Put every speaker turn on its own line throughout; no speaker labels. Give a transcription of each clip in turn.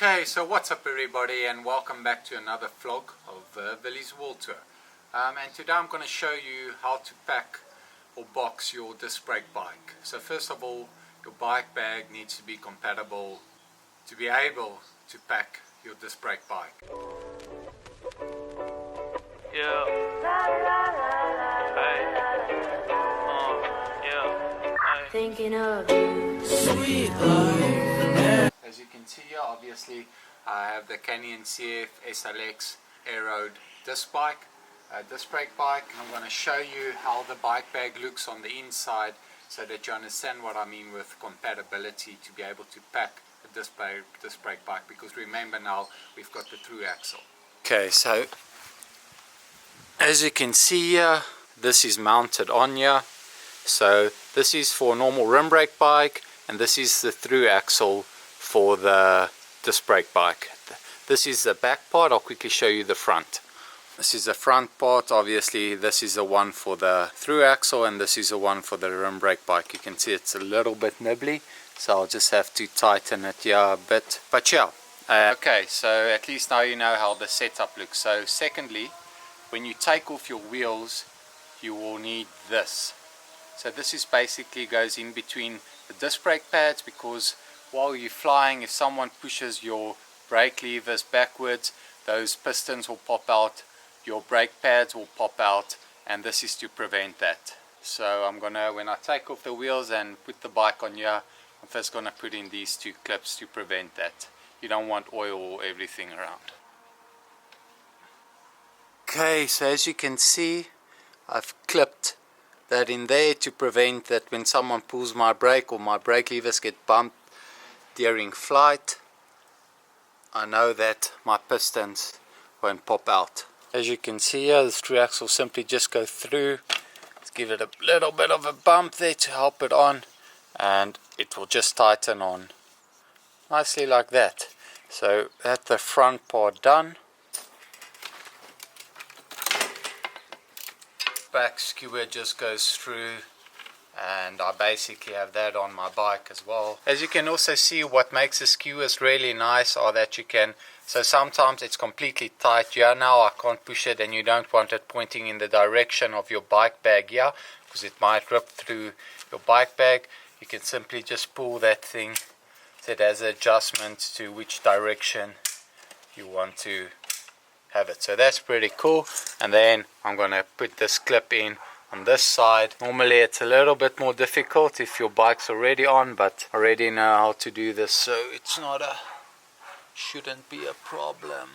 Okay, so what's up everybody, and welcome back to another vlog of Willie's World Tour. And today I'm going to show you how to pack or box your disc brake bike. So first of all, your bike bag needs to be compatible to be able to pack your disc brake bike.
Yeah. Hey.
Thinking of you,
Sweet life.
As you can see here, obviously I have the Canyon CF SLX Aeroad disc bike, disc brake bike. I'm going to show you how the bike bag looks on the inside so that you understand what I mean with compatibility to be able to pack a disc brake bike, because remember now we've got the through axle. Okay, so as you can see here, this is mounted on here. So this is for a normal rim brake bike, and this is the through axle for the disc brake bike. This is the back part. I'll quickly show you the front. This is the front part. Obviously this is the one for the through axle, and this is the one for the rim brake bike. You can see it's a little bit nibbly, so I'll just have to tighten it here a bit, but yeah. Okay, so at least now you know how the setup looks. So secondly, when you take off your wheels, you will need this. So this is basically goes in between the disc brake pads, because while you're flying, if someone pushes your brake levers backwards, those pistons will pop out, your brake pads will pop out, and this is to prevent that. So I'm gonna, when I take off the wheels and put the bike on here, I'm first gonna put in these two clips to prevent that. You don't want oil or everything around. Okay, so as you can see, I've clipped that in there to prevent that when someone pulls my brake or my brake levers get bumped during flight, I know that my pistons won't pop out. As you can see here, the through axle simply just go through. Let's give it a little bit of a bump there to help it on, and it will just tighten on nicely like that. So that's the front part done. Back skewer just goes through, and I basically have that on my bike as well. As you can also see, what makes the skewers really nice are that you can, so sometimes it's completely tight here. Now I can't push it, and you don't want it pointing in the direction of your bike bag here, because it might rip through your bike bag. You can simply just pull that thing so it has an adjustment to which direction you want to have it. So that's pretty cool. And then I'm gonna put this clip in on this side. Normally it's a little bit more difficult if your bike's already on, but I already know how to do this, so it's not a, shouldn't be a problem.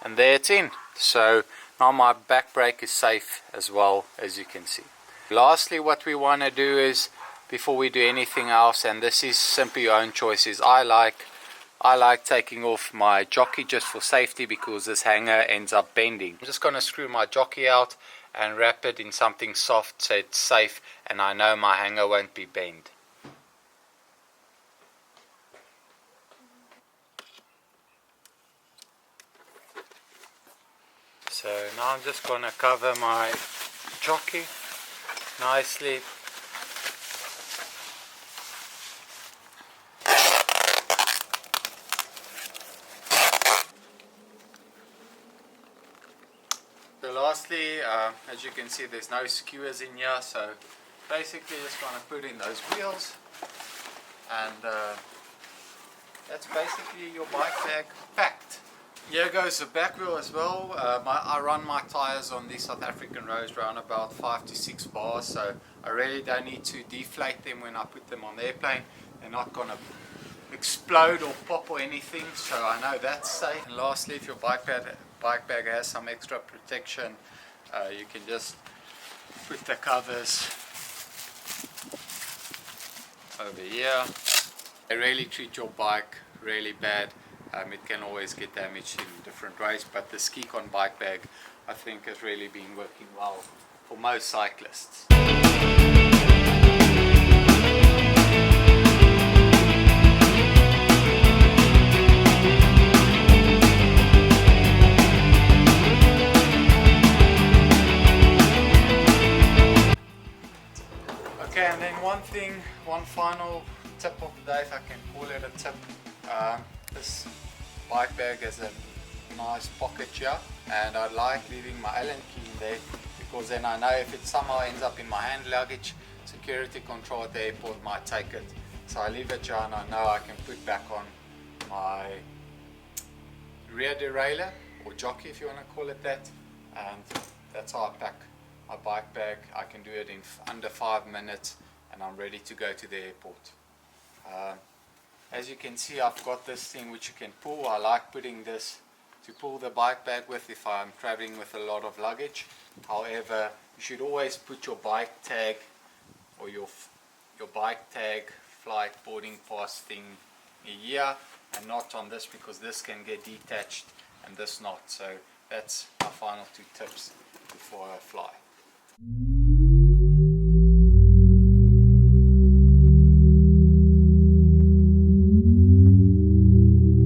And there it's in. So now my back brake is safe as well, as you can see. Lastly, what we want to do is, before we do anything else, and this is simply your own choices, I like taking off my jockey just for safety, because this hanger ends up bending. I'm just going to screw my jockey out and wrap it in something soft so it's safe, and I know my hanger won't be bent. So now I'm just going to cover my jockey nicely. So lastly, as you can see, there's no skewers in here, so basically just going to put in those wheels, and that's basically your bike bag packed. Here goes the back wheel as well. I run my tires on these South African roads around about 5 to 6 bars, so I really don't need to deflate them when I put them on the airplane. They're not going to explode or pop or anything, so I know that's safe. And lastly, if your bike bag has some extra protection, you can just put the covers over here. They really treat your bike really bad. It can always get damaged in different ways, but the Skicon bike bag, I think, has really been working well for most cyclists. Okay, and then one final tip of the day, if I can call it a tip. This bike bag has a nice pocket here, and I like leaving my Allen key in there because then I know if it somehow ends up in my hand luggage, security control at the airport might take it. So I leave it here and I know I can put back on my rear derailleur or jockey if you want to call it that, and that's how I pack my bike bag. I can do it in under 5 minutes and I'm ready to go to the airport. As you can see, I've got this thing which you can pull. I like putting this to pull the bike bag with if I'm traveling with a lot of luggage. However, you should always put your bike tag or your bike tag flight boarding pass thing here and not on this, because this can get detached and this not. So that's my final 2 tips before I fly.